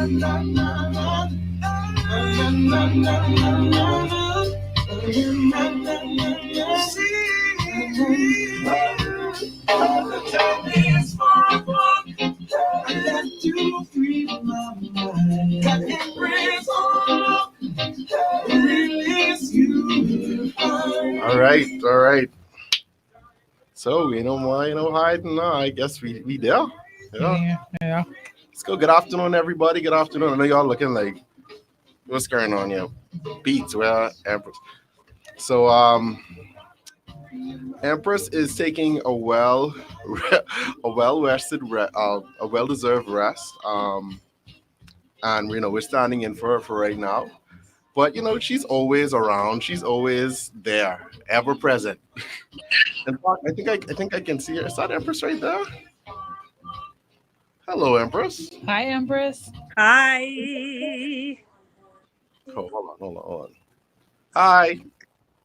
All right, all right. So why hiding now? I guess we there. Yeah. Yeah. Let's go. Good afternoon, everybody. Good afternoon. I know y'all looking like what's going on here. Beats, where Empress. So Empress is taking a well rested, a well deserved rest. And we're standing in for her for right now. But she's always around. She's always there, ever present. In fact, I think I can see her. Is that Empress right there? Hello, Empress. Hi, Empress. Hi. Oh, hold on. Hi.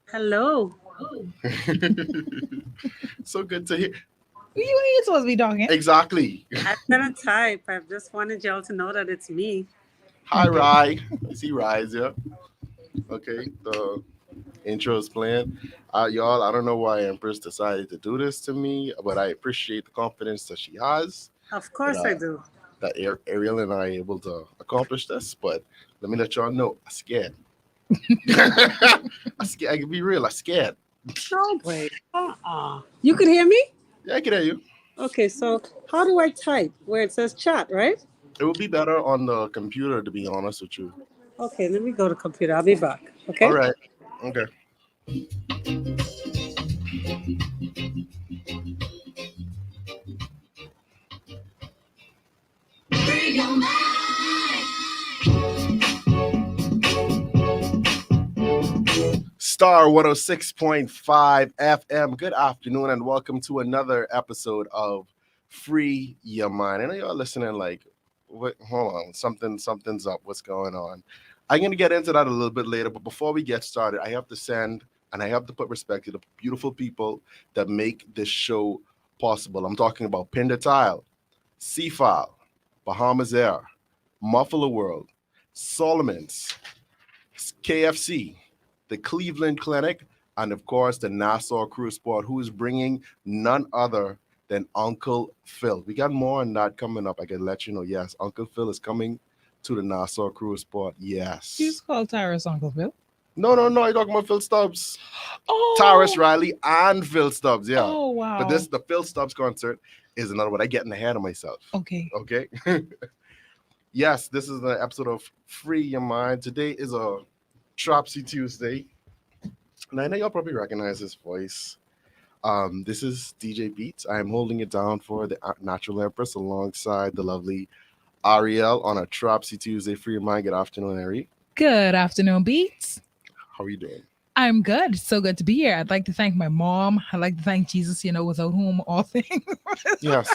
Hello. So good to hear. You ain't supposed to be talking. Exactly. I'm gonna type. I just wanted y'all to know that it's me. Hi, Rye. I see Rye's here. Okay, the intro is playing. Y'all, I don't know why Empress decided to do this to me, but I appreciate the confidence that she has. Of That, course I do. Ariel and I are able to accomplish this. But let me let y'all know, I'm scared. I'm scared. I can be real. I'm scared. No way. You could hear me? Yeah, I can hear you. Okay, so how do I type? Where it says chat, right? It would be better on the computer, to be honest with you. Okay, let me go to computer. I'll be back. All Okay? right. Okay. Star 106.5 FM. Good afternoon and welcome to another episode of Free Your Mind. I know y'all listening like, what? Hold on, something's up. What's going on? I'm gonna get into that a little bit later, but before we get started, I have to send and I have to put respect to the beautiful people that make this show possible. I'm talking about Pinder Tile, Seafile, Bahamas Air, Muffalo World, Solomon's, KFC, the Cleveland Clinic, and of course the Nassau Cruise Port, who is bringing none other than Uncle Phil. We got more on that coming up. I can let you know. Yes, Uncle Phil is coming to the Nassau Cruise Port. Yes. She's called Tyrus Uncle Phil. No. I'm talking about Phil Stubbs. Oh. Tyrus Riley and Phil Stubbs. Yeah. Oh, wow. But the Phil Stubbs concert is another one. I'm getting ahead of myself. Okay. Okay. Yes, this is an episode of Free Your Mind. Today is a Trapsy Tuesday. And I know y'all probably recognize his voice. This is DJ Beats. I am holding it down for the Natural Empress alongside the lovely Ariel on a Trapsy Tuesday. Free Your Mind. Good afternoon, Ari. Good afternoon, Beats. How are you doing? I'm good. So good to be here. I'd like to thank my mom. I'd like to thank Jesus, without whom all things. Yes.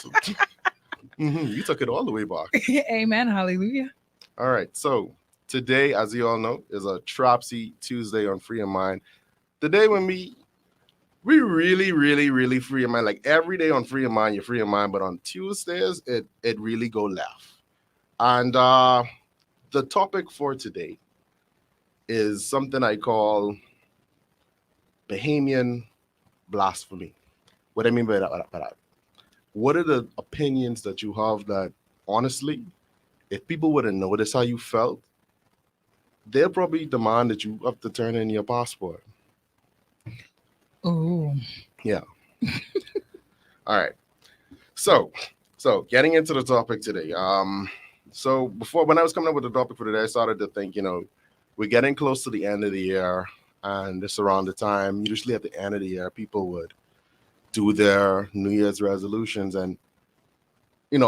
You took it all the way back. Amen. Hallelujah. All right. So today, as you all know, is a Trapsy Tuesday on Free Your Mind. The day when we really, really, really free your mind. Like every day on Free Your Mind, you're free your mind. But on Tuesdays, it really go left. And the topic for today is something I call Bahamian blasphemy. What I mean by that? What are the opinions that you have that, honestly, if people wouldn't notice how you felt, they'll probably demand that you have to turn in your passport. Oh. Yeah. All right. So getting into the topic today. So before, when I was coming up with the topic for today, I started to think, we're getting close to the end of the year, and this around the time, usually at the end of the year, people would do their New Year's resolutions. And,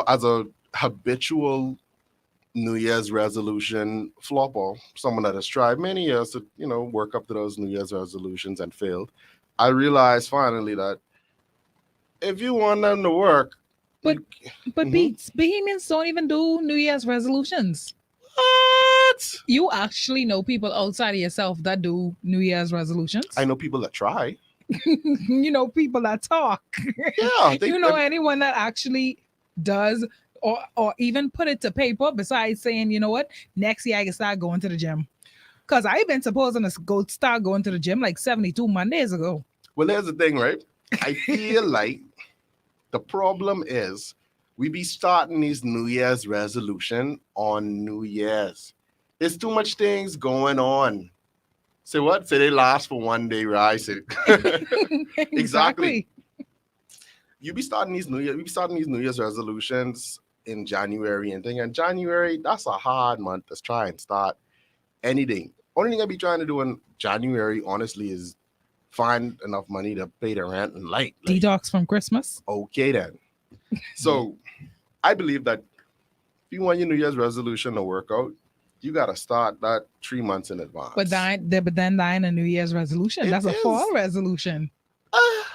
as a habitual New Year's resolution flopper, someone that has tried many years to, work up to those New Year's resolutions and failed, I realized finally that if you want them to work, But Beats, Bahamians don't even do New Year's resolutions. What? You actually know people outside of yourself that do New Year's resolutions? I know people that try. People that talk. Yeah. Anyone that actually does or even put it to paper besides saying, you know what, next year I can start going to the gym. Because I've been supposing to start going to the gym like 72 Mondays ago. Well, here's the thing, right? I feel like the problem is we be starting these New Year's resolution on New Year's. There's too much things going on. Say what? Say they last for one day, right? Say, exactly. You be starting these we be starting these New Year's resolutions in January and thing. And January, that's a hard month to try and start anything. Only thing I be trying to do in January, honestly, is find enough money to pay the rent and light. Like, detox from Christmas. Okay then. So I believe that if you want your New Year's resolution to work out, you gotta start that 3 months in advance. But then a New Year's resolution. That's a fall resolution.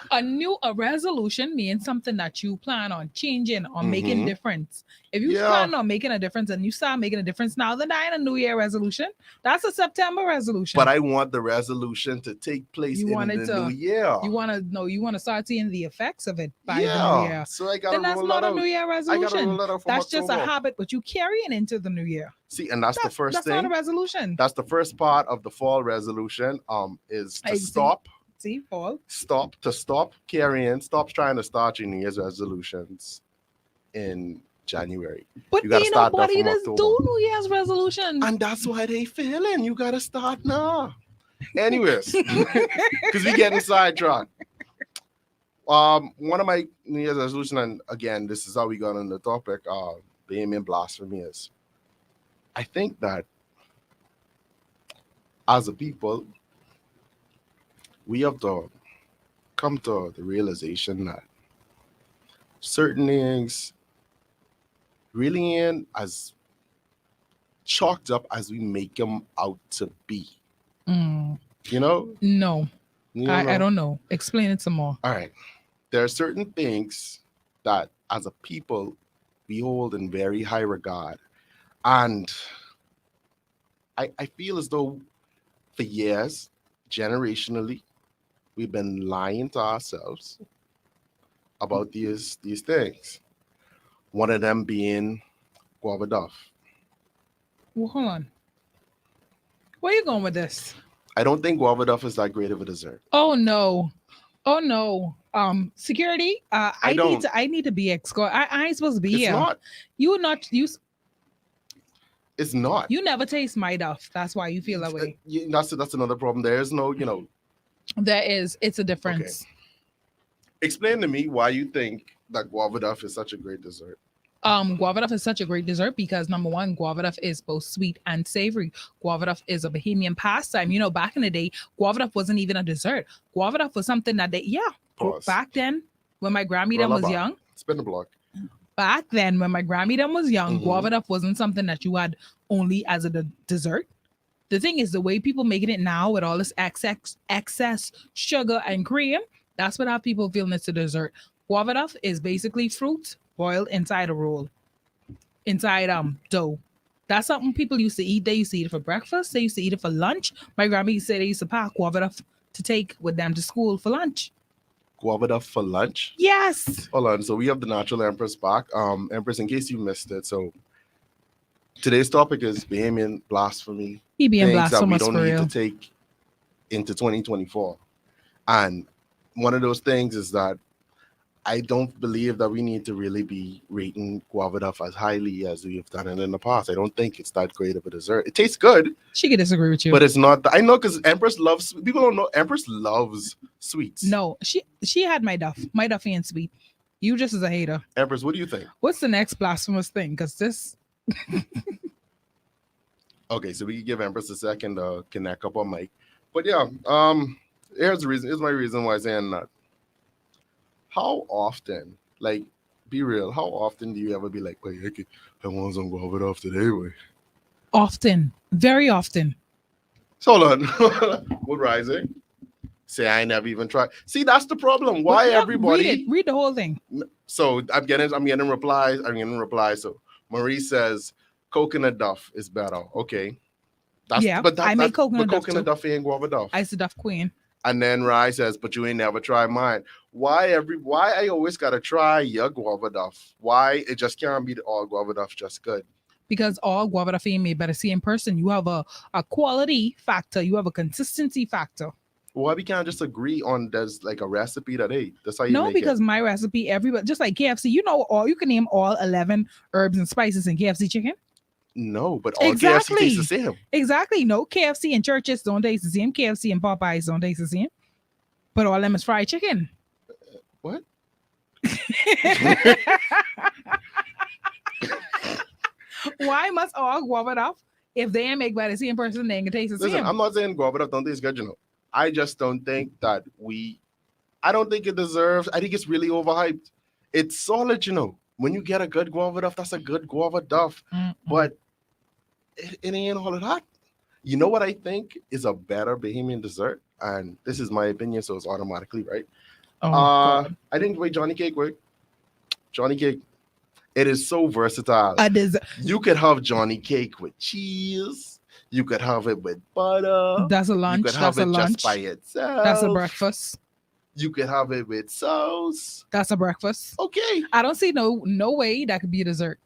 A resolution means something that you plan on changing or making difference. If you plan on making a difference and you start making a difference now, then that ain't a New Year resolution. That's a September resolution. But I want the resolution to take place in the new year. You want to start seeing the effects of it by the new year. So I gotta then that's not a New Year resolution. That's just a habit, but you carrying into the new year. See, and that's the first thing. That's not a resolution. That's the first part of the fall resolution. Is to stop. See, fall. Stop carrying. Stop trying to start your New Year's resolutions in January. But you gotta start nobody does do New Year's resolutions. And that's why they failing. You gotta start now. Anyways, because we getting sidetracked. One of my New Year's resolution, and again, this is how we got on the topic, being blasphemy is. I think that as a people, we have to come to the realization that certain things really ain't as chalked up as we make them out to be. You know? No. I don't know. Explain it some more. All right. There are certain things that as a people we hold in very high regard. And I feel as though for years, generationally, we've been lying to ourselves about these things. One of them being guava duff. Well, hold on. Where are you going with this? I don't think guava duff is that great of a dessert. Oh no. Security. I need to be escort. I ain't supposed to be here. It's not. You not you. It's not. You never taste my duff. That's why you feel that way. That's another problem. There is no, There is. It's a difference. Okay. Explain to me why you think that guava duff is such a great dessert. Guava duff is such a great dessert because number one, guava duff is both sweet and savory. Guava duff is a Bahamian pastime. Back in the day, guava duff wasn't even a dessert. Guava duff was something that back then when my Grammy them was young. Spin the block. Back then when my Grammy them was young, guava duff wasn't something that you had only as a dessert. The thing is, the way people making it now with all this excess sugar and cream, that's what have people feeling it's a dessert. Guava duff is basically fruit boiled inside a roll, inside dough. That's something people used to eat. They used to eat it for breakfast. They used to eat it for lunch. My grandma said they used to pack guava duff to take with them to school for lunch. Guava duff for lunch? Yes. Hold on. So we have the natural Empress back. Empress, in case you missed it, so today's topic is Bahamian blasphemy. He being blasphemous that we don't need to take into 2024. And one of those things is that I don't believe that we need to really be rating guava duff as highly as we have done it in the past. I don't think it's that great of a dessert. It tastes good. She could disagree with you. But it's not. I know because Empress loves, people don't know, Empress loves sweets. No, she had my duff. My duff ain't sweet. You just as a hater. Empress, what do you think? What's the next blasphemous thing? Because this... Okay, so we can give Empress a second to connect up on mic. But yeah, here's my reason why I'm saying that. How often, like, be real, how often do you ever be like, wait, I want some guava duff today, boy? Often. Very often. So hold on. What rising? Say I never even tried. See, that's the problem. Why everybody read the whole thing. So I'm getting replies. So Marie says coconut duff is better. Okay. I make coconut duff. Coconut duff ain't guava duff. I used to duff queen. And then Rye says, but you ain't never tried mine. Why I always gotta try your guava duff? Why it just can't be all guava duff just good? Because all guava duff ain't made better. See, in person, you have a quality factor, you have a consistency factor. Why we can't just agree on there's like a recipe that hey, that's how you No, make it. because my recipe, everybody, just like KFC, you know, all you can name all 11 herbs and spices in KFC chicken. No, but all KFC tastes the same. Exactly. No, KFC and churches don't taste the same. KFC and Popeyes don't taste the same. But all of them is fried chicken. What? Why must all guava duff if they ain't make by the same person, they ain't gonna taste the Listen, same? I'm not saying guava duff don't taste good, you know. I just don't think that I don't think it deserves. I think it's really overhyped. It's solid, you know. When you get a good guava duff, that's a good guava duff. But it ain't all of that. You know what I think is a better Bahamian dessert? And this is my opinion, so it's automatically right. God. I think the way Johnny Cake work. Johnny Cake, it is so versatile. You could have Johnny Cake with cheese. You could have it with butter. That's a lunch. You could have That's a it lunch. just by itself. That's a breakfast. You could have it with sauce. That's a breakfast. Okay. I don't see no way that could be a dessert.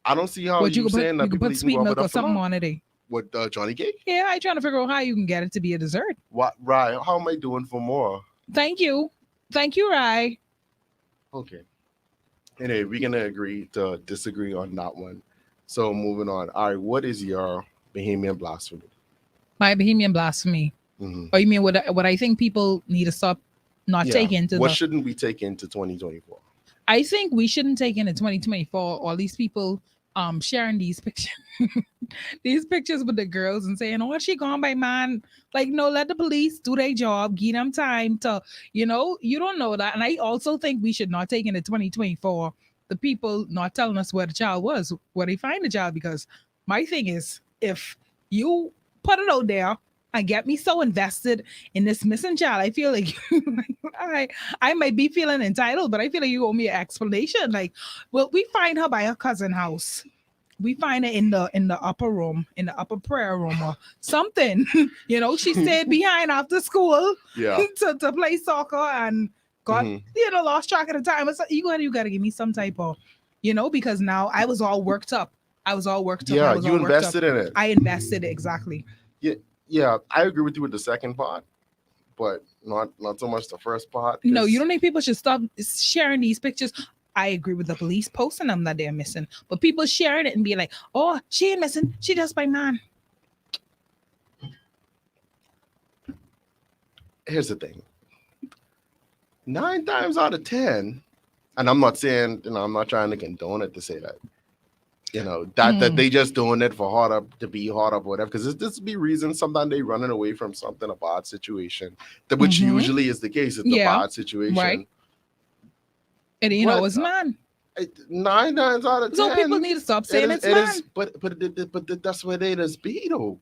I don't see how But you saying that you can people put eating sweet guava milk or duff something alone. on it. With Johnny Cake? Yeah, I trying to figure out how you can get it to be a dessert. What, Rye? How am I doing for more? Thank you, Rye. Okay. Anyway, we're gonna agree to disagree on that one. So moving on. All right, what is your Bahamian blasphemy? My Bohemian blasphemy. Mhm. Oh, you mean what I think people need to stop not taking to what the. shouldn't we take into 2024? I think we shouldn't take into 2024 all these people sharing these pictures these pictures with the girls and saying, oh, she gone by man. Like, no, let the police do their job, give them time to, you don't know that. And I also think we should not take into 2024 the people not telling us where the child was, where they find the child. Because my thing is, if you put it out there and get me so invested in this missing child, I feel like I might be feeling entitled, but I feel like you owe me an explanation. Like, well, we find her by her cousin house. We find her in the upper room, in the upper prayer room or something. She stayed behind after school to play soccer and got lost track of the time. It's like, you gotta give me some type of, because now I was all worked up. Yeah, you invested in it. I invested exactly. Yeah, I agree with you with the second part, but not so much the first part. No, you don't think people should stop sharing these pictures. I agree with the police posting them that they're missing, but people sharing it and being like, "Oh, she ain't missing. She just by man." Here's the thing: 9 times out of 10, and I'm not saying, I'm not trying to condone it to say that, that they just doing it for hard up to be hard up or whatever. Because this be reason sometimes they running away from something, a bad situation, which usually is the case. It's the bad situation, right? And it's man. 9 times out of 10. So people need to stop saying it's man. But that's where they just be though.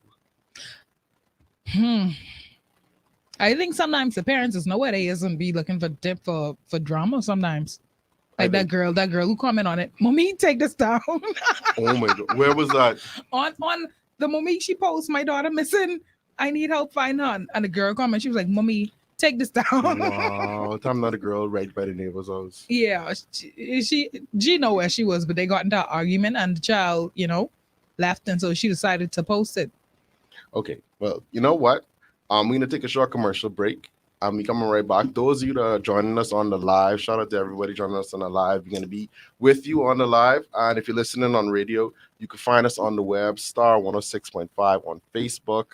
I think sometimes the parents is nowhere they isn't be looking for drama sometimes. Like that girl who comment on it. Mommy, take this down. Oh my God. Where was that? On the mommy she posts, my daughter missing. I need help find her. And the girl comment, she was like, Mommy, take this down. Wow. I'm not a girl right by the neighbor's house. Yeah. She know where she was, but they got into an argument and the child, left. And so she decided to post it. Okay. Well, you know what? We're going to take a short commercial break. We coming right back. Those of you that are joining us on the live, shout out to everybody joining us on the live. We're going to be with you on the live. And if you're listening on radio, you can find us on the web, Star 106.5 on Facebook.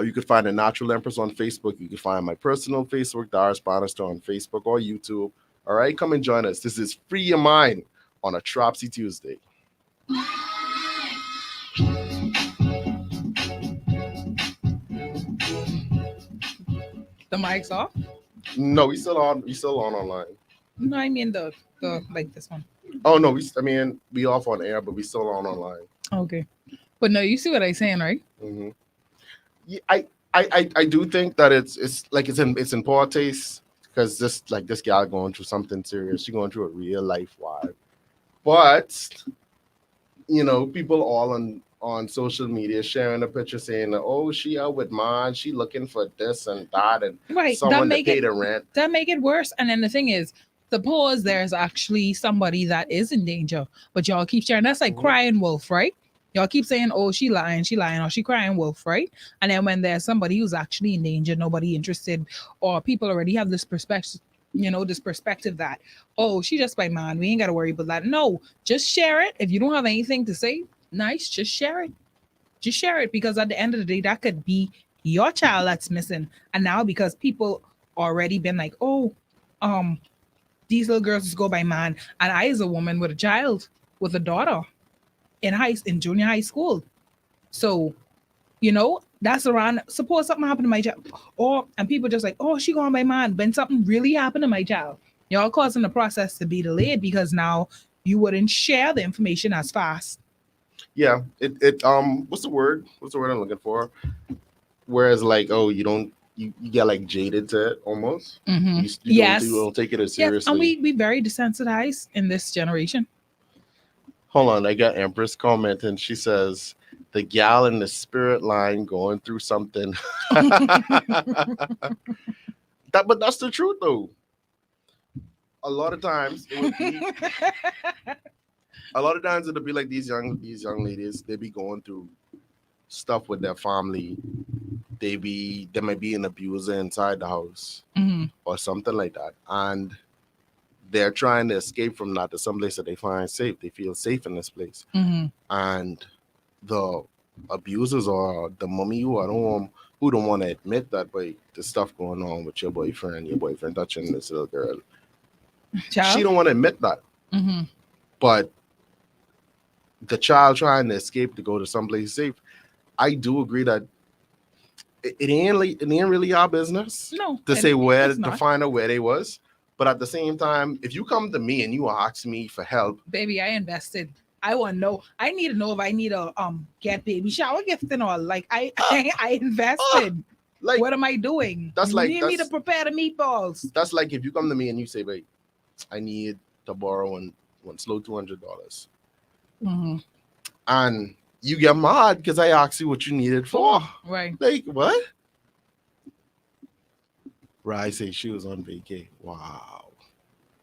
You can find the Natural Empress on Facebook. You can find my personal Facebook, Darius Bannister on Facebook or YouTube. All right, come and join us. This is Free Your Mind on a Trapsy Tuesday. The mic's off? No, we still on online. No, I mean the like this one. Oh no, we off on air, but we still on online. Okay, but no, you see what I'm saying, right? Mm-hmm. Yeah, I do think that it's in poor taste because this gal going through something serious. She going through a real life wife, but people all on on social media sharing a picture saying, "Oh, she out with mine. She looking for this and that, and Right. someone to pay the rent." That make it worse. And then the thing is, suppose there's actually somebody that is in danger, but y'all keep sharing. That's like Mhm. crying wolf, right? Y'all keep saying, "Oh, she lying, or she crying wolf," right? And then when there's somebody who's actually in danger, nobody interested, or people already have this perspective, this perspective that, "Oh, she just by man, we ain't gotta worry about that." No, just share it. If you don't have anything to say, nice, just share it. Just share it, because at the end of the day, that could be your child that's missing. And now because people already been like, "Oh, um, these little girls just go by man," and I, as a woman with a child, with a daughter in junior high school, so that's around. Suppose something happened to my child, or and people just like, "Oh, she going by man," when something really happened to my child, y'all causing the process to be delayed because now you wouldn't share the information as fast. Yeah, what's the word? What's the word I'm looking for? Whereas like, oh, you get like jaded to it almost. Mm-hmm. You Yes, don't take it as yes, and seriously. we very desensitized in this generation. Hold on, I got Empress commenting. She says the gal in the spirit line going through something. But that's the truth though. A lot of times it would be a lot of times it'll be like these young ladies, they be going through stuff with their family. There might be an abuser inside the house Hmm. or something like that. And they're trying to escape from that to some place that they find safe. They feel safe in this place. Hmm. And the abusers or the mummy who don't want to admit that, but the stuff going on with your boyfriend touching this little girl. She Child. don't want to admit that. Hmm. But the child trying to escape to go to someplace safe, I do agree that it ain't really our business No, to say where it's to not. find out where they was. But at the same time, if you come to me and you ask me for help, Baby, I invested. I want to know. I need to know if I need a get baby shower gift and all. Like I uh, I uh, invested. like What am I doing? that's You like need me to prepare the meatballs. that's like if you come to me and you say, "Wait, I need to borrow one slow $200," Hmm. and you get mad because I asked you what you needed for. Right. Like what? Right? Say she was on vacation. Wow,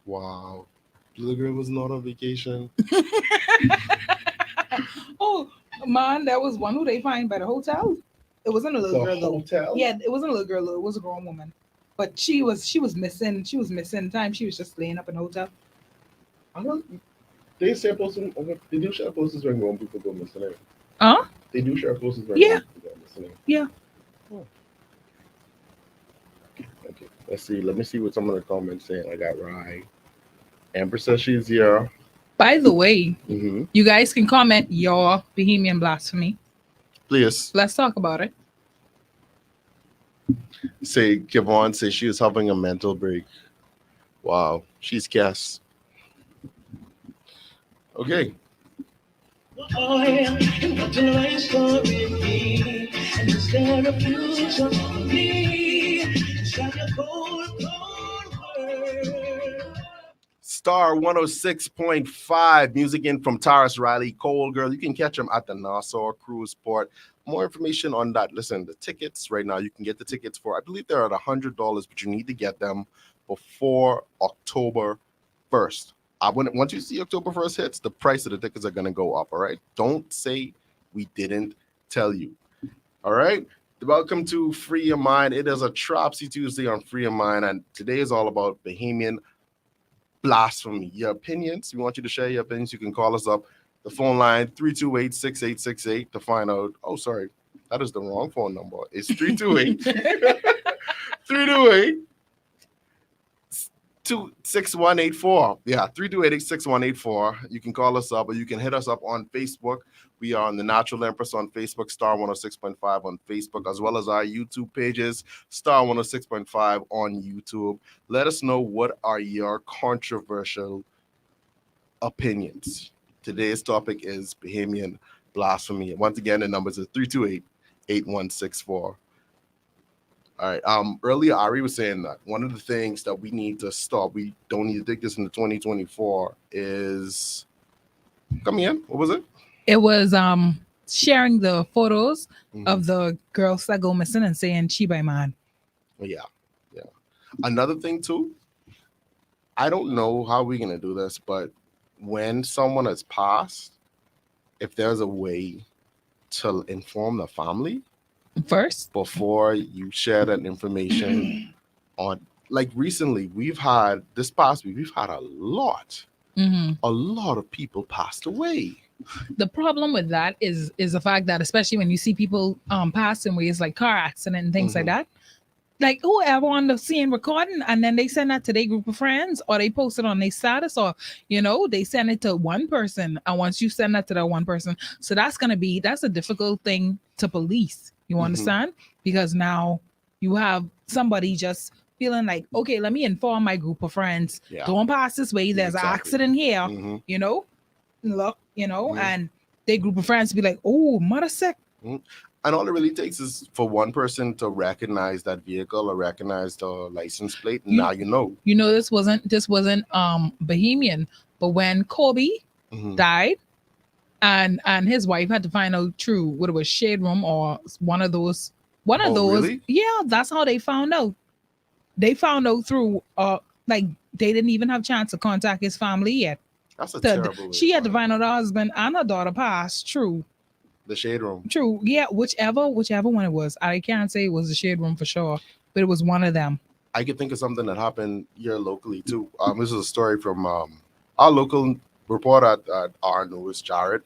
wow. Little girl was not on vacation. Oh man, there was one who they find by the hotel. It wasn't a little The girl though. hotel. Yeah, it wasn't a little girl though. It was a grown woman. But she was missing. She was missing time. She was just laying up in the hotel. I don't. They share posters. They do share posters when grown people go missing. Huh? They do share posters when Yeah. grown people go missing. Yeah. Oh, okay. Let's see. Let me see what some of the comments saying. I got Rye. Amber says she's here. By the way, Mm-hmm. you guys can comment your Bohemian blasphemy. Please Let's talk about it. say. Kevon says she was having a mental break. Wow, she's Cass. Okay. Oil, what a life story be, and is there a future for me? Inside a cold, cold world. Star 106.5, music in from Taurus Riley, Cole Girl. You can catch them at the Nassau Cruise Port. More information on that. Listen, the tickets right now, you can get the tickets for, I believe they're at $100, but you need to get them before October 1st. Once you see October 1st hits, the price of the tickets are going to go up. All right. Don't say we didn't tell you. All right. Welcome to Free Your Mind. It is a Trapsy Tuesday on Free Your Mind, and today is all about Bahamian blasphemy. Your opinions. We want you to share your opinions. You can call us up. The phone line 328-6868 to find out. Oh, sorry. That is the wrong phone number. It's 328 328 6184. Yeah, 328-6184. You can call us up or you can hit us up on Facebook. We are on the Natural Empress on Facebook, Star 106.5 on Facebook, as well as our YouTube pages, Star 106.5 on YouTube. Let us know what are your controversial opinions. Today's topic is Bahamian blasphemy. Once again, the numbers are 328-8164. All right. Earlier Ari was saying that one of the things that we need to stop, we don't need to take this into 2024 is come again. What was it? It was sharing the photos Mhm. of the girls that go missing and saying she by man. Yeah, yeah. Another thing too, I don't know how we're gonna do this, but when someone has passed, if there's a way to inform the family First. before you share that information on, like recently, we've had this past week, we've had Hmm. a lot of people passed away. The problem with that is the fact that especially when you see people passing ways like car accident and things like Mhm. that, like whoever on the scene recording and then they send that to their group of friends or they post it on their status or they send it to one person, and once you send that to that one person, so that's a difficult thing to police, you Mhm. understand, because now you have somebody just feeling like, okay, let me inform my group of friends, Yeah, don't pass this way, there's an exactly. accident here, Mhm. you know look, Mhm. and their group of friends be like, oh, mother sick. Mhm. And all it really takes is for one person to recognize that vehicle or recognize the license plate, and You now you know. this wasn't Bohemian, but when Kobe Mhm. died and his wife had to find out through what it was, shade room or one of Oh, those. really? Yeah, that's how they found out. They found out through like they didn't even have chance to contact his family yet. That's a The- terrible way to she had to find find out. out her husband and her daughter passed. The shade room. True. Yeah, whichever one it was. I can't say it was the shade room for sure, but it was one of them. I could think of something that happened here locally too. This is a story from our local reporter at our news, Jared.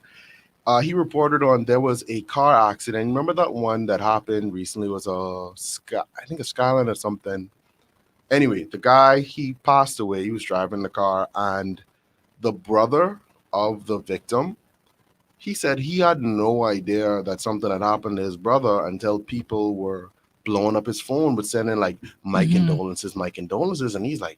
He reported on there was a car accident. Remember that one that happened recently was I think a Skyline or something. Anyway, the guy, he passed away. He was driving the car, and the brother of the victim, he said he had no idea that something had happened to his brother until people were blowing up his phone with sending like Mhm. my condolences, and he's like,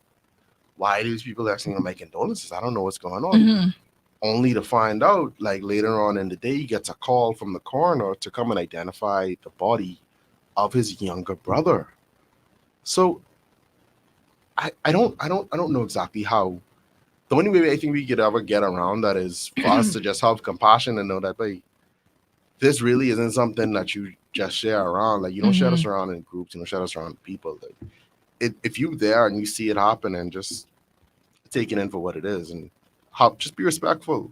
why are these people asking my condolences? I don't know what's going on. Mhm. Only to find out, like later on in the day, he gets a call from the coroner to come and identify the body of his younger brother. So I don't know exactly how. The only way I think we could ever get around that is for us to just have compassion and know that, like, this really isn't something that you just share around. Like, you don't share this Mhm. around in groups, you don't share this around people. Like, if you there and you see it happen, and just take it in for what it is, and just be respectful.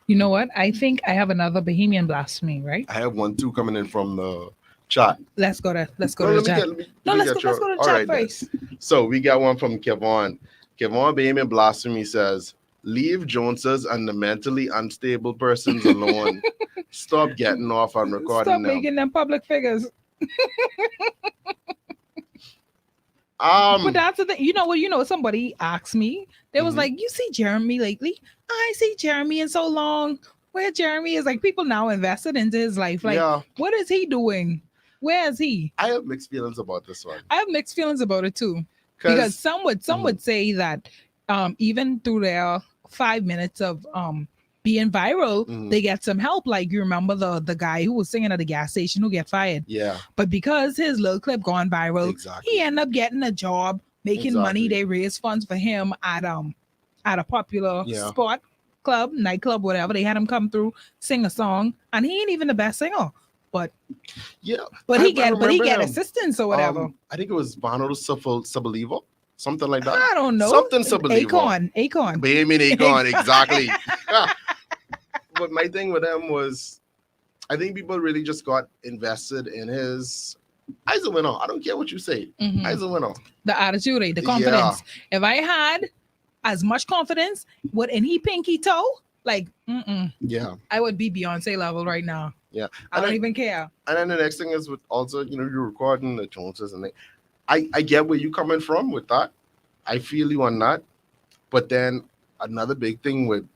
You know what? I think I have another Bohemian blasphemy, right? I have one too coming in from the chat. Let's go No, to the let me chat. get let me, No, let me let's get go let's your. go to the All chat right then. first. So we got one from Kevon. Kevon Bahamian Blasphemy says, "Leave Joneses and the mentally unstable persons alone. Stop getting off on Stop recording them." making them public figures. But Um. that's the thing. You know what? Somebody asked me. They was Mhm. like, "You see Jeremy lately? I see Jeremy in so long. Where Jeremy is like people now invested into his life. Like, Yeah, what is he doing? Where is he?" I have mixed feelings about this one I have mixed feelings about it too, because because some would say that even through their 5 minutes of being viral, they get some help. Like you remember the guy who was singing at the gas station who get fired, yeah, but because his little clip gone viral, he exactly, ended up getting a job, making money. exactly, They raised funds for him at a popular yeah, spot club, nightclub, whatever. They had him come through, sing a song, and he ain't even the best singer, but yeah. but I he get but he remember get him. assistance or whatever. I think it was Vano Sabalivo, something like that. I don't know. Something Sabalivo. Acorn. Bahamian Akon, exactly. But my thing with him was, I think people really just got invested in his. I's a winner. I don't care what you say. Mhm. I's a winner. The attitude, the Yeah, confidence. If I had as much confidence with any pinky toe, like, yeah, I would be Beyonce level right now. yeah. I And don't then, even care. and then the next thing is with also, you're recording the Joneses, and I get where you coming from with that. I feel you on that. But then another big thing with,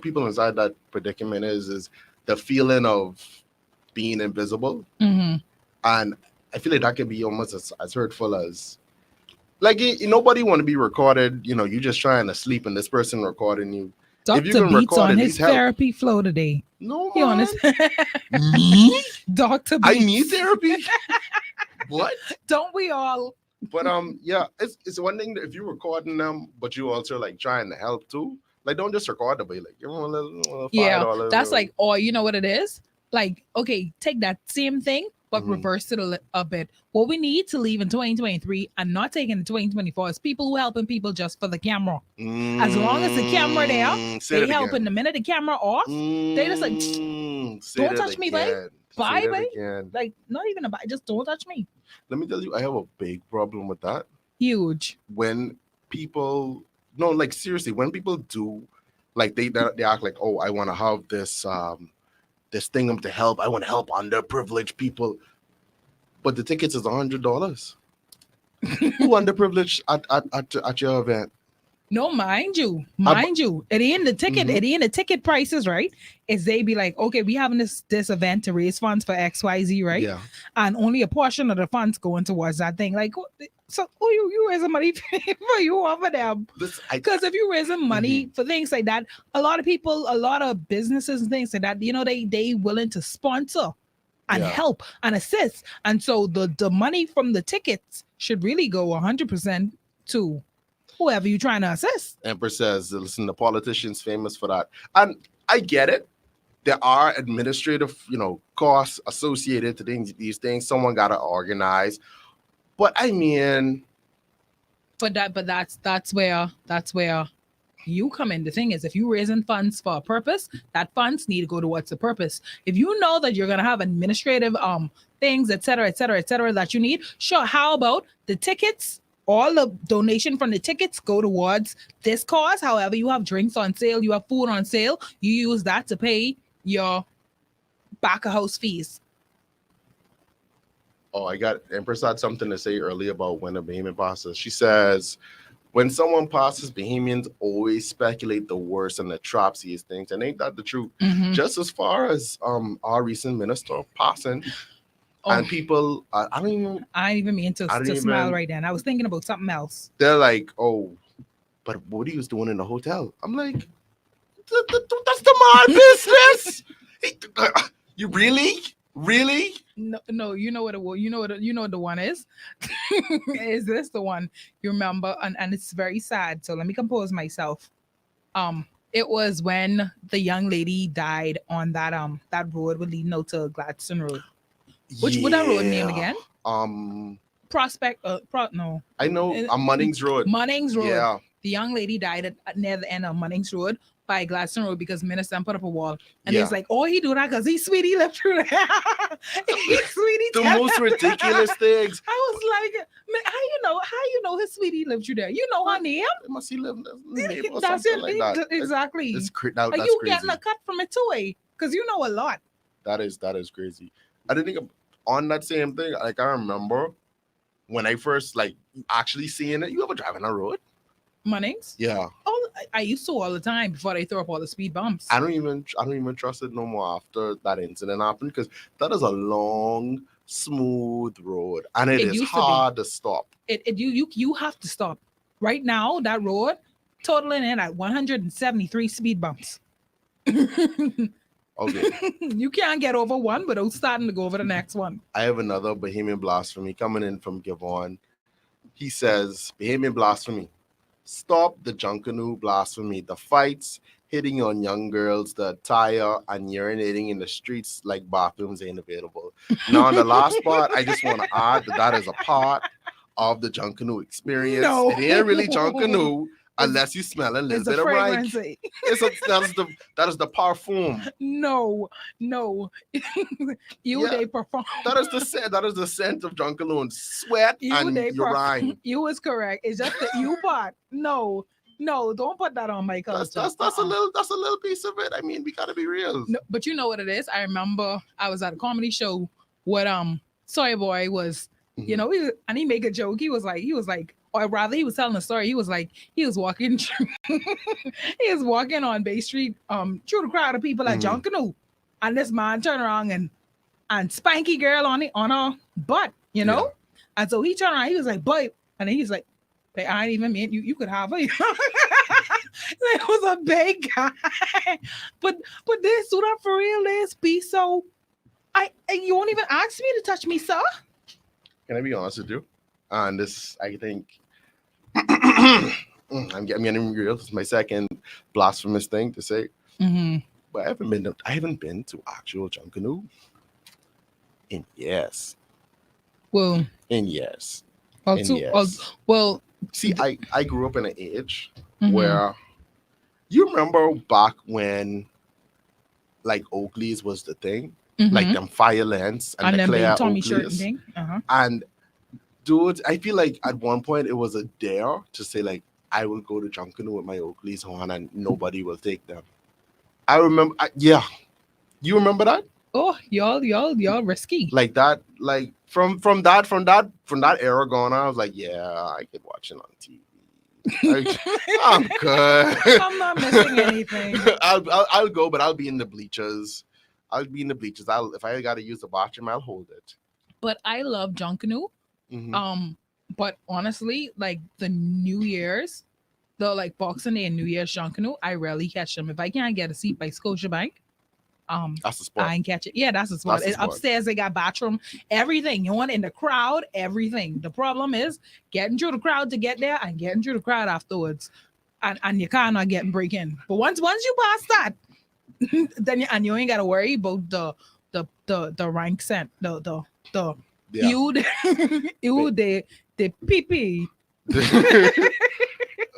people inside that predicament is the feeling of being invisible. Hmm. And I feel like that can be almost as hurtful as, like, nobody want to be recorded. You just trying to sleep and this person recording you. If you Dr. can Beats record, on at his least help. therapy flow today. No, He on man. his Me? Dr. I Beats. need therapy. What? Don't we all? But yeah, it's one thing that if you're recording them, but you also like trying to help too. Like, don't just record them, but like, give them a little Yeah, $5. that's like, or you know what it is? Like, okay, take that same thing, but Mhm. reverse it a bit. What we need to leave in 2023 and not taking in 2024 is people who helping people just for the camera. As long as the camera there, Say they that helping. again. The minute the camera off, they just like, Say don't that touch me, babe. again. Say Bye, that babe. again. Like, not even a bye, just don't touch me. Let me tell you, I have a big problem with that. Huge. When people, no, like seriously, when people do, like they act like, oh, I want to have this thing to help. I want to help underprivileged people, but the tickets is $100. Who underprivileged at your event? No, mind you, I b- At the end, the ticket, Mhm. at the end, the ticket prices, right? Is they be like, okay, we having this event to raise funds for XYZ, right? Yeah. And only a portion of the funds going towards that thing. Like, so oh, you raising money for you over there? This Because if you're raising money for things like that, a lot of people, a lot of businesses and things like that, you know, they willing to sponsor and Yeah. help and assist. And so the money from the tickets should really go 100% to whoever you're trying to assist. Empress says, listen, the politicians famous for that. And I get it. There are administrative, costs associated to these things. Someone got to organize. But I mean, But that's where you come in. The thing is, if you're raising funds for a purpose, that funds need to go towards the purpose. If you know that you're gonna have administrative things, etc., that you need, sure. How about the tickets? All the donation from the tickets go towards this cause. However, you have drinks on sale, you have food on sale, you use that to pay your back of house fees. oh, I got Empress had something to say earlier about when a Bahamian passes. She says, when someone passes, Bahamians always speculate the worst and the Trapsy things. And ain't that the truth? Mhm. Just as far as our recent minister passing, and people, I don't even mean to I don't smile even- right then. I was thinking about something else. they're like, oh, but what he was doing in the hotel. I'm like, that's the my business. You really? No, you know what the one is. Is this the one you remember? And it's very sad. So let me compose myself. It was when the young lady died on that road with leading out to Gladstone Road. What that road name again? Prospect. No. I know. Munnings Road. Munnings Road. Yeah. The young lady died near the end of Munnings Road by Gladstone Road because Minister put up a wall. And it's like, oh, he do that because he's sweetie lived through there. He's sweetie. The most ridiculous things. I was like, man, how you know his sweetie lived through there? You know her name? Must he live name or That's something it. like that. Exactly. That's Are crazy. you getting a cut from it too, because you know a lot. That is crazy. I didn't think on that same thing. Like I remember when I first actually seeing it. You ever driving a road? Munnings? Yeah. Oh, I used to all the time before they throw up all the speed bumps. I don't even trust it no more after that incident happened because that is a long, smooth road and it is hard to stop. You have to stop. Right now, that road totaling in at 173 speed bumps. Okay. You can't get over one without starting to go over the next one. I have another Bahamian blasphemy coming in from Givon. He says, Bahamian blasphemy. Stop the Junkanoo blasphemy. The fights, hitting on young girls, the attire, and urinating in the streets like bathrooms ain't available. Now, on the last part, I just want to add that is a part of the Junkanoo experience. No. It ain't really Junkanoo unless you smell a little bit of Reich. That is the parfum. No. They perform. That is the scent of Junkanoo. Sweat and urine. You is correct. It's just the you part. No, don't put that on my culture. That's a little piece of it. I mean, we gotta be real. No, but you know what it is. I remember I was at a comedy show with Soy Boy was, and he made a joke. He was like, or rather, he was telling a story. He was like, he was walking on Bay Street, through the crowd of people at Junkanoo, and this man turned around and spanky girl on her butt, Yeah. and so he turned around. He was like, boy, and then he's like, hey, I ain't even mean you could have her. It was a big guy, but this do that for real. This be so. You won't even ask me to touch me, sir. Can I be honest with you? And this, I think, I'm getting real. This is my second blasphemous thing to say. Mm-hmm. But I haven't been to actual Junkanoo in years. Well, In years. In also, years. well, See, I grew up in an age mhm, where you remember back when like Oakleys was the thing, like mhm. them fire lens and And the then big clear Tommy shirt and Oakleys. thing. Uh-huh. And dude, I feel like at one point it was a dare to say like I will go to Junkanoo with my Oakleys on and nobody will take them. I remember, yeah, you remember that? Oh, y'all risky. Like that, like from that era going on, I was like, yeah, I could watch it on TV. Like, I'm good. I'm not missing anything. I'll go, but I'll be in the bleachers. I'll be in the bleachers. I'll if I got to use the bathroom, I'll hold it. But I love Junkanoo. Hmm. But honestly, like the New Year's, the like Boxing Day and New Year's Junkanoo, I rarely catch them. If I can't get a seat by Scotiabank, That's the spot. I ain't catch it. Yeah, that's the spot. That's the spot. Upstairs they got bathroom, everything. You want in the crowd, everything. The problem is getting through the crowd to get there and getting through the crowd afterwards. And you can't not getting break in. But once you pass that, then you ain't gotta worry about the rank scent, the Yeah. ew the pee pee.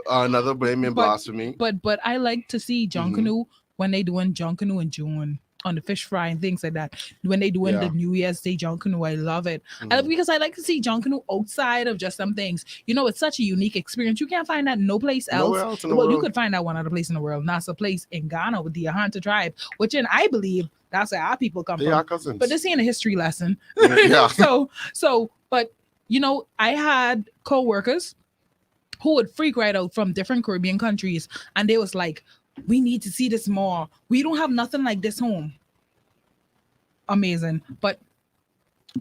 Another blaming But blasphemy. but I like to see John Mhm. Canoe when they doing John Canoe in June on the fish fry and things like that. When they doing the Yeah. New Year's Day John Canoe, I love it. Mhm. Because I like to see John Canoe outside of just some things. You know, it's such a unique experience. You can't find that no place Nowhere else. else in the Well, you world. could find that one other place in the world. And that's a place in Ghana with the Ahanta tribe, which in I believe that's where our people come They from. are cousins. But this ain't a history lesson. Yeah. But you know, I had co-workers who would freak right out from different Caribbean countries, and they was like, "We need to see this more. We don't have nothing like this home." Amazing. But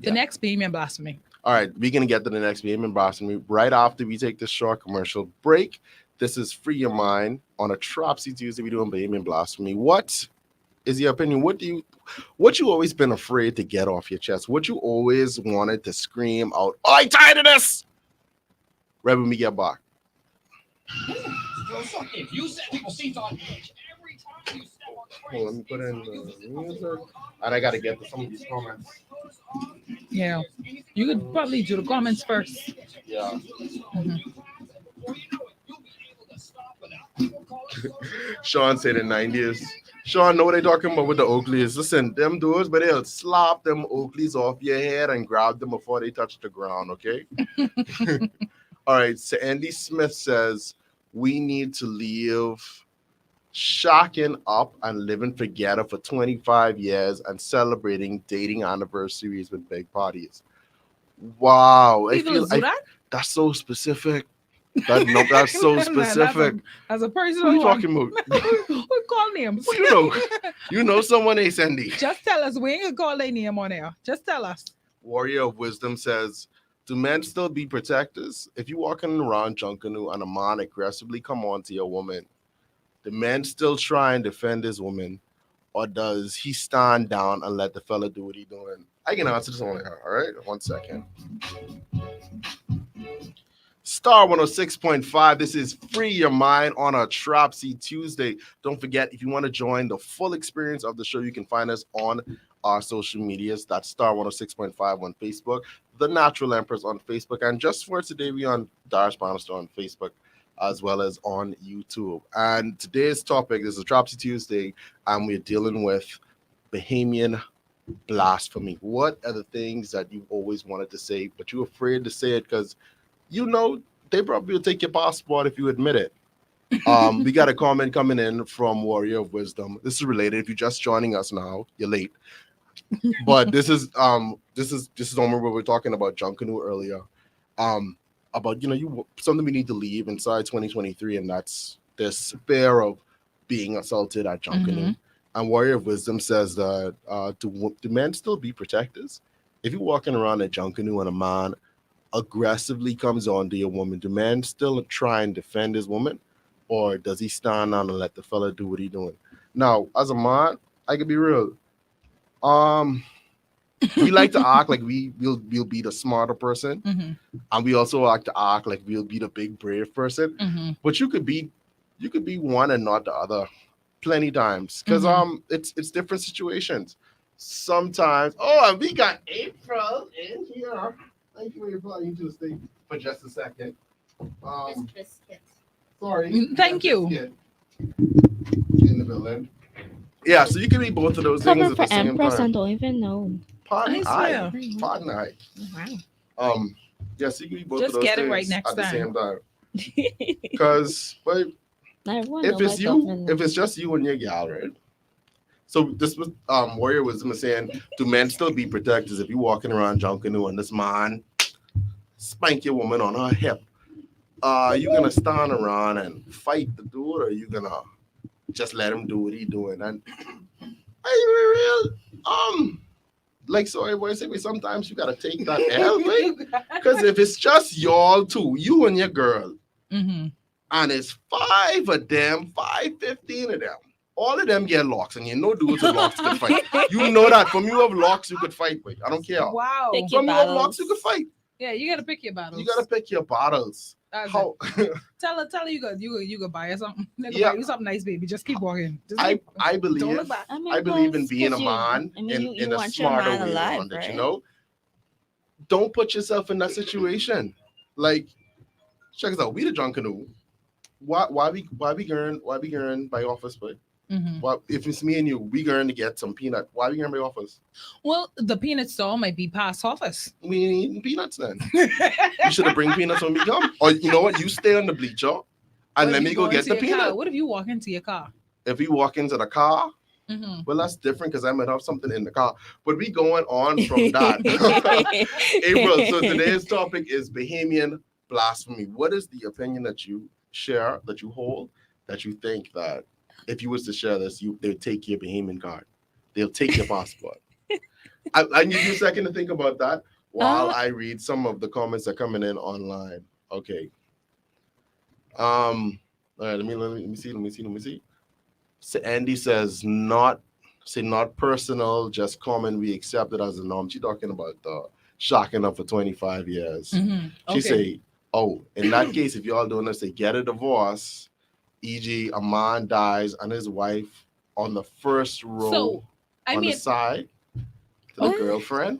the Yeah. next Bohemian Blasphemy. All right, we're gonna get to the next game in Boston right after we take this short commercial break. This is Free Your Mind on a Trapsy Tuesday. We're doing Bohemian Blasphemy. What is your opinion? What you always been afraid to get off your chest? What you always wanted to scream out? Oh, I'm tired of this. Right when we get back. If you set people seats on edge every time you step on the Hold on, let me put in music. And I gotta get to some of these comments. Yeah. You could probably do the comments first. Yeah. Mhm. Sean said in 90s. Sean, know what they talking about with the Oakleys. Listen, them dudes, but they'll slap them Oakleys off your head and grab them before they touch the ground, okay? All right, so Andy Smith says, we need to leave shacking up and living together for 25 years and celebrating dating anniversaries with big parties. Wow. People do that? That's so specific. That's so specific. As a person, What are you talking about? we call names. You know someone, A. Sandy. Just tell us. We ain't gonna call their name on air. Just tell us. Warrior of Wisdom says, do men still be protectors? If you walking around Junkanoo and a man aggressively come on to your woman, the man still try and defend his woman, or does he stand down and let the fella do what he doing? I can answer this on her. All right, 1 second. Star 106.5. This is Free Your Mind on a Trapsy Tuesday. Don't forget, if you want to join the full experience of the show, you can find us on our social medias. That's Star 106.5 on Facebook, The Natural Empress on Facebook, and just for today, we on Darius Bannister on Facebook as well as on YouTube. And today's topic is a Trapsy Tuesday, and we're dealing with Bohemian blasphemy. What are the things that you've always wanted to say, but you're afraid to say it because you know they probably will take your passport if you admit it. We got a comment coming in from Warrior of Wisdom. This is related. If you're just joining us now, you're late. But this is on where we were talking about Junkanoo earlier. About something we need to leave inside 2023, and that's this fear of being assaulted at Junkanoo. And Warrior of Wisdom says that do men still be protectors? If you're walking around at Junkanoo and a man aggressively comes on to your woman, do men still try and defend his woman, or does he stand on and let the fella do what he doing? Now, as a man, I can be real. We like to act like we'll be the smarter person, and we also like to act like we'll be the big brave person. But you could be one and not the other. plenty times because it's different situations. Sometimes, and we got April in here. Thank you, April. I need you to stay for just a second. Sorry. Thank you. In the building. Yeah, so you can be both of those things Cover at for the same Empress time. and don't even know. Pardon, I swear. Pardon, I. Wow. Yes, you can be both Just of those get it things right next at the time. same time. Because, but Not everyone if know it's my you, government if it's just you and your gal, right? So this was Warrior Wisdom is saying, do men still be protectors if you walking around Junkanoo and this man spank your woman on her hip? Are you gonna stand around and fight the dude, or are you gonna just let him do what he doing? And I real like so I say sometimes you gotta take that L, right? Because if it's just y'all two, you and your girl, Mm-hmm. and it's 5 of them, 15 of them. All of them get locks, and you know dudes with locks could fight. You know that from you have locks you could fight with. I don't care. Wow. Pick your From you have locks battles. you could fight. Yeah, you gotta pick your battles. You gotta pick your battles. That's How it. Tell her you could buy her something. They could Yeah. buy you something nice, baby. Just keep walking. Just I keep, I don't believe look back. I believe in being a man you in a want your smarter man way alive, around it, right? you know? Don't put yourself in that situation. Like, check us out. We the drunk canoe. Why we going by office, but Mm-hmm. why if it's me and you, we going to get some peanut. Why we going by office? Well, the peanut store might be past office. We ain't eating peanuts then. You should have bring peanuts when we come. Or you know what? You stay on the bleacher and What let if me you go into get the your car? peanut. What if you walk into your car? If we walk into the car, Mm-hmm. well, that's different because I might have something in the car. But we going on from that. April, so today's topic is Bahamian blasphemy. What is the opinion that you share, that you hold, that you think that if you was to share this, they'd take your Bahamian card, they'll take your passport? I give you a second to think about that while I read some of the comments that are coming in online. Okay. All right. Let me see. So Andy says not personal, just common. We accept it as a norm. She talking about shocking up for 25 years. Mm-hmm. She say, in that case, if y'all doing this, they get a divorce, e.g., a man dies and his wife on the first row So, I on mean, the side to the What? girlfriend.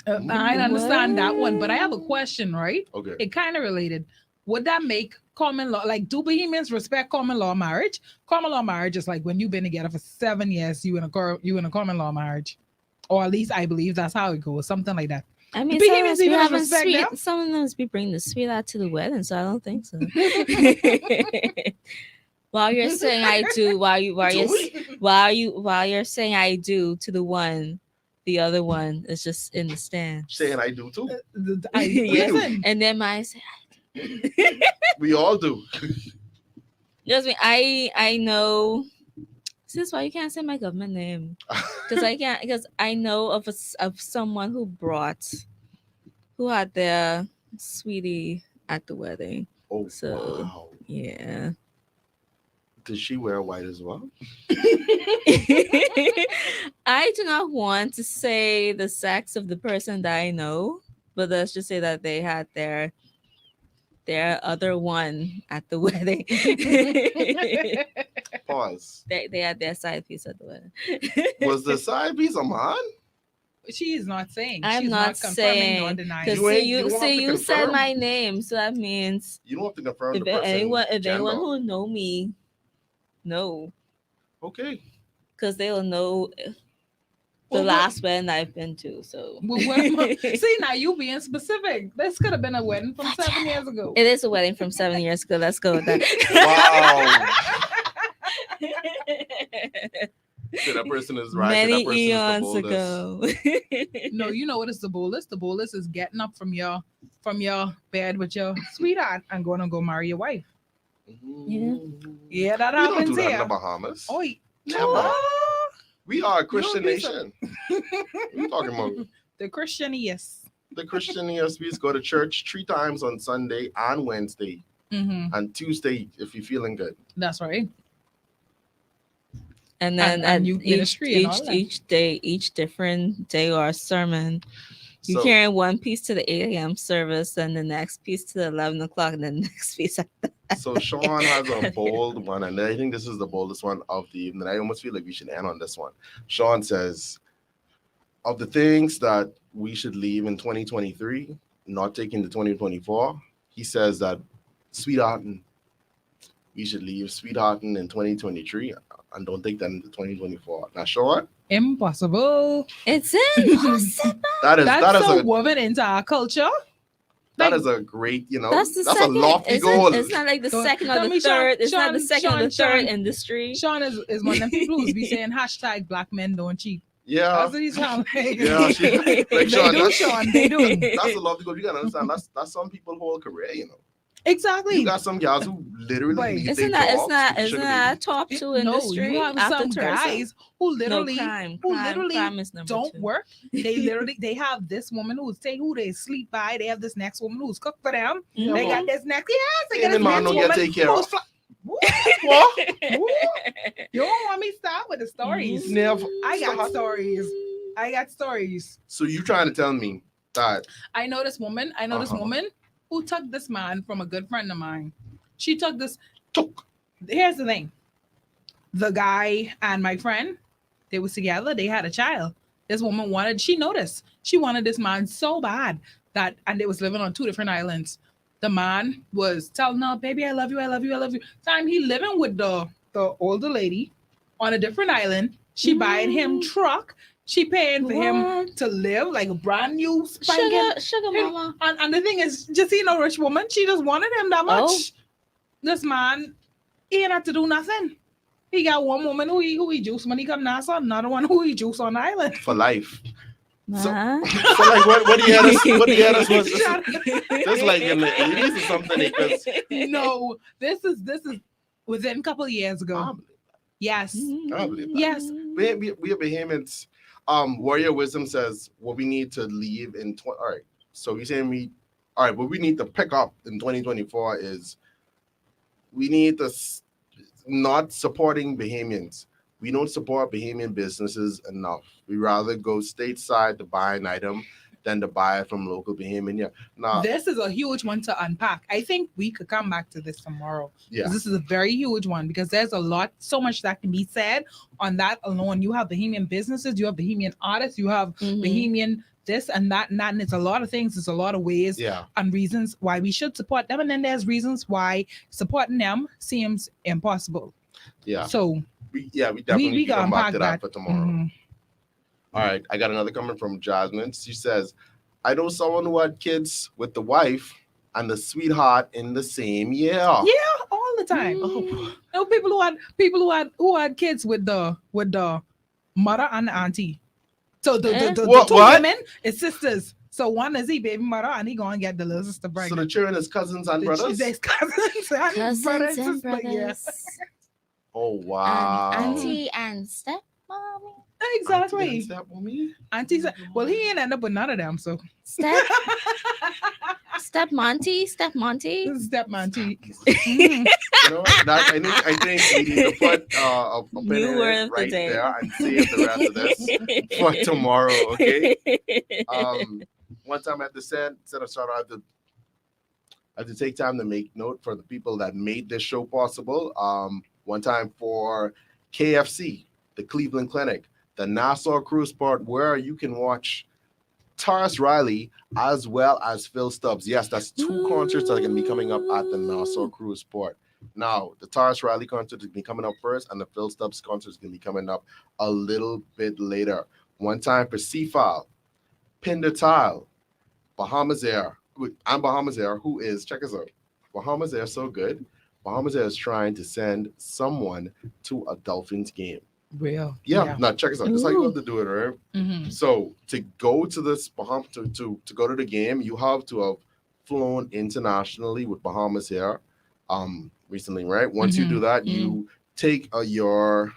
I understand that one, but I have a question, right? Okay. It kind of related. Would that make common law, like, do Bohemians respect common law marriage? Common law marriage is like when you've been together for 7 years, you in a common law marriage, or at least I believe that's how it goes, something like that. I mean, The some of Bahamians us be even having respect sweet. them? Some of us be bringing the sweet out to the wedding, so I don't think so. While you're saying I do, while you're saying I do to the one, the other one is just in the stand. Saying I do too. Yes. Listen, And then mine say, We all do. just me. I know. This is why you can't say my government name, because I know of someone who had their sweetie at the wedding. Oh, So- wow. Yeah. Does she wear white as well? I do not want to say the sex of the person that I know, but let's just say that they had their other one at the wedding. Pause. They had their side piece at the wedding. Was the side piece a man? she is not saying. I'm She's not not confirming nor saying, denying. because You ain't- you don't have to you said confirm. my name, so that means You don't have to confirm if the person's anyone gender. who know me, know, Okay. because they'll know the Well, last wedding I've been to. So Well, what am I- see, now you being specific. This could have been a wedding from 7 years ago. it is a wedding from 7 years ago. Let's go with that. Wow. So that person is right. Many That person eons is the boldest. ago. No, you know what is the boldest? The boldest is getting up from your bed with your sweetheart and going to go marry your wife. Mhm. Yeah, that We don't happens do that in here. the Bahamas. Oh, Never. We are a Christian be so- nation. What are you talking about? the Christian, yes. The Christian ESPs go to church 3 times on Sunday and Wednesday Mm-hmm. and Tuesday if you're feeling good. That's right. And then And at youth each ministry and all that. each day, each different day or sermon, you So, carry one piece to the 8 a.m. service, and the next piece to the 11 o'clock, and the next piece at the So Sean has a bold one, and I think this is the boldest one of the evening. I almost feel like we should end on this one. Sean says, of the things that we should leave in 2023, not taking the 2024, he says that sweethearting, we should leave sweethearting in 2023 and don't take that into 2024. Now, Sean, Impossible. It's impossible. that That's is so a woven into our culture. that Like, is a great, That's the that's second. a lofty It's goal. it's not like the Don't- second or tell the me, Sean- third. It's not the Sean- second or the Sean- third Sean- industry. Sean is one of them people who's be saying hashtag black men don't cheat. Yeah, That's what he's sound like. yeah, like They Sean, do, that's, Sean. They do. that's a lofty goal. You gotta understand that's some people's whole career. Exactly. You got some guys who literally Right. leave Isn't their that? It's jobs not. to Isn't sugar that babies. top two No, industry? you have after some tourism? guys who literally crime is number don't two. work. They have this woman who they sleep by. They have this next woman who's cooked for them. Mhm. They got this next they got Even this man next don't get woman take care who's of. fly- What? You don't want me to start with the stories. Never. I got stories. I got stories. So you trying to tell me that I know this woman. This Uh-huh. woman who took this man from a good friend of mine. She took this. took Here's the thing. The guy and my friend, they was together. They had a child. This woman she noticed. She wanted this man so bad and they was living on two different islands. The man was telling her, baby, I love you, I love you, I love you. Time he living with the older lady on a different island. She buying him truck. She paying for him What? to live like a brand new spanking. Sugar Him- mama. And the thing is, just rich woman, she just wanted him that much. Oh. This man, he ain't have to do nothing. He got one woman who he juice when he come NASA, another one who he juice on the island. for life. So- Uh-huh. So like what do you had us? What do you had us was this like in the 80s or something? Because No, this is within a couple of years ago. I Yes. believe that. Yes. We are Bahamians. Warrior Wisdom says what we need to leave in all right. So we saying what we need to pick up in 2024 is we need to not supporting Bahamians. We don't support Bahamian businesses enough. We rather go stateside to buy an item than to buy it from local Bahamian. Yeah. Now, This is a huge one to unpack. I think we could come back to this tomorrow. yeah. This is a very huge one because there's so much that can be said on that alone. You have Bahamian businesses, you have Bahamian artists, you have Mhm. Bahamian this and that and that. And it's a lot of things. There's a lot of ways Yeah. and reasons why we should support them. And then there's reasons why supporting them seems impossible. Yeah. So We definitely we need to got come back to unpack that for tomorrow. Mhm. All right, I got another comment from Jasmine. She says, I know someone who had kids with the wife and the sweetheart in the same year. Yeah, all the time. Oh, No, people who had kids with the mother and the auntie. So the What- two what? women is sisters. So one is he baby mother and he gonna get the little sister so pregnant. the children is cousins and brothers? There's cousins and Cousins brother and sister. brothers. Yeah, Oh, wow. Auntie and stepmommy. exactly. Auntie and stepmommy? Auntie said, well, he ain't end up with none of them. So Step Monty. step auntie. You know what? I think we need to put a pin New in word it of the right day. there and save the rest of this for tomorrow, okay? One time I have to send a shout out. I have to take time to make note for the people that made this show possible. One time for KFC, the Cleveland Clinic, the Nassau Cruise Port, where you can watch Taurus Riley as well as Phil Stubbs. Yes, that's two concerts that are going to be coming up at the Nassau Cruise Port. Now, the Taurus Riley concert is going to be coming up first, and the Phil Stubbs concert is going to be coming up a little bit later. One time for Seafile, Pinder Tile, Bahamas Air, and Bahamas Air, who is, check us out, Bahamas Air so good. Bahamas Air is trying to send someone to a Dolphins game. Real. Yeah. Now check us out. This is how you have to do it, right? Mhm. So to go to this Bahamas to go to the game, you have to have flown internationally with Bahamas Air recently, right? Once you do that, you take the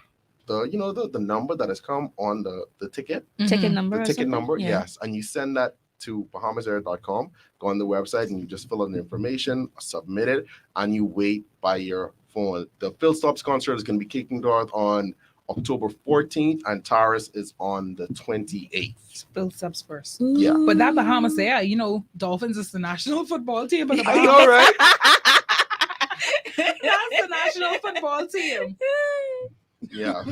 number that has come on the ticket, Ticket Mhm. number. the or ticket something? number, Yeah. yes, and you send that to bahamasair.com. Go on the website and you just fill in the information, submit it, and you wait by your phone. The Phil Stops concert is going to be kicking off on October 14th, and Taurus is on the 28th. Phil Stubbs first. Yeah. But that Bahamas Air, Dolphins is the national football team. But the I know, right? national football team. Yeah.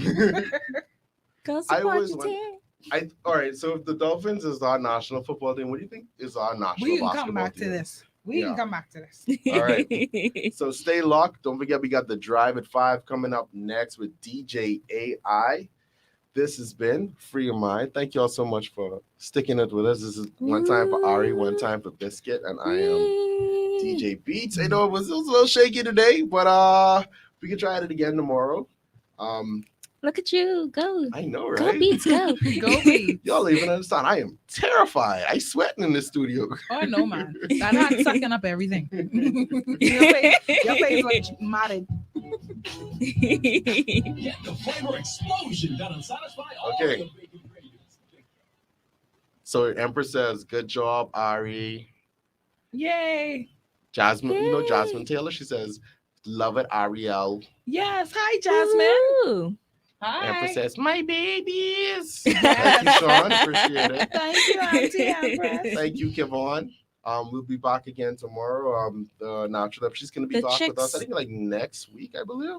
Go I support was your one- team. All right. So if the Dolphins is our national football team, what do you think is our national We can basketball come back team? to this. We Yeah. can come back to this. All right. So stay locked. Don't forget we got the drive at 5 coming up next with DJ AI. This has been Free Your Mind. Thank you all so much for sticking it with us. This is one time for Ari, one time for Biscuit, and I am DJ Beats. I know it was a little shaky today, but we can try it again tomorrow. Look at you. Go. I know, Go, right? Beats, go. Go Beats. Y'all even understand. I am terrified. I sweating in the studio. Oh no, man. That hat sucking up everything. your face looks matted. Get the flavor explosion that'll satisfy all Okay. your bacon cravings. So Empress says, good job, Ari. Yay. Jasmine, you know Yay. Jasmine Taylor? She says, love it, Ariel. Yes. Hi, Jasmine. Woo. Hi. Empress says, my babies. Thank you, Sean. Appreciate it. Thank you, Auntie Empress. Thank you, Kevon. We'll be back again tomorrow. The natural, she's gonna be The back with us. I chicks. think like next week, I believe.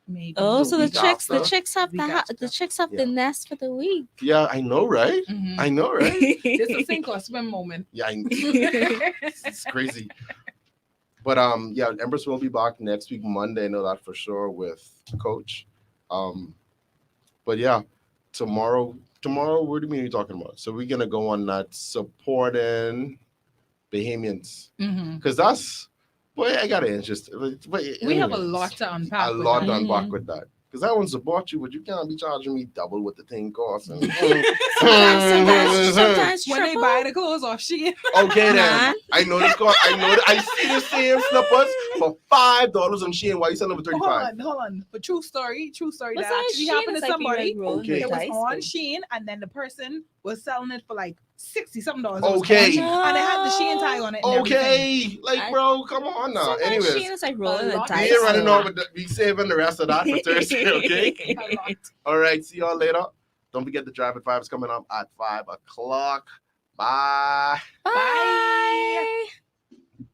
Maybe. Oh, The so the week chicks, the after. chicks have Week the after. the chicks have Yeah. the nest for the week. Yeah, I know, right? Mhm. I know, right? It's a sink or swim moment. Yeah, it's crazy. But yeah, Empress will be back next week, Monday. I know that for sure with Coach. But yeah, tomorrow, what do you mean you're talking about? So we're gonna go on that supporting Bahamians Mhm. because that's boy, I got an interest. But We have a anyways, lot to unpack. a with lot that. to unpack Mhm. with that. Because I want to support you, but you can't be charging me double what the thing costs. Sometimes When they triple. buy the clothes off Shein. Okay then. Man. I know this cost. I know that I see the same slippers for $5 on Shein. Why you selling them for Hold $35? on, hold on. But true story What's that that actually Shein? happened It's to like you, somebody. like, rolling Okay. the It was dice, on but- Shein, and then the person was selling it for like $60-something. It was Okay. on Shein, and it had the Shein tag on it. And everything. Okay, like I- bro, come on now. Sometimes Anyways, Shein is like rolling the lot. we dice. ain't running so- over. We saving the rest of that for Thursday. Okay. A lot. All right. See y'all later. Don't forget the Drive at 5 is coming up at 5 o'clock. Bye. Bye.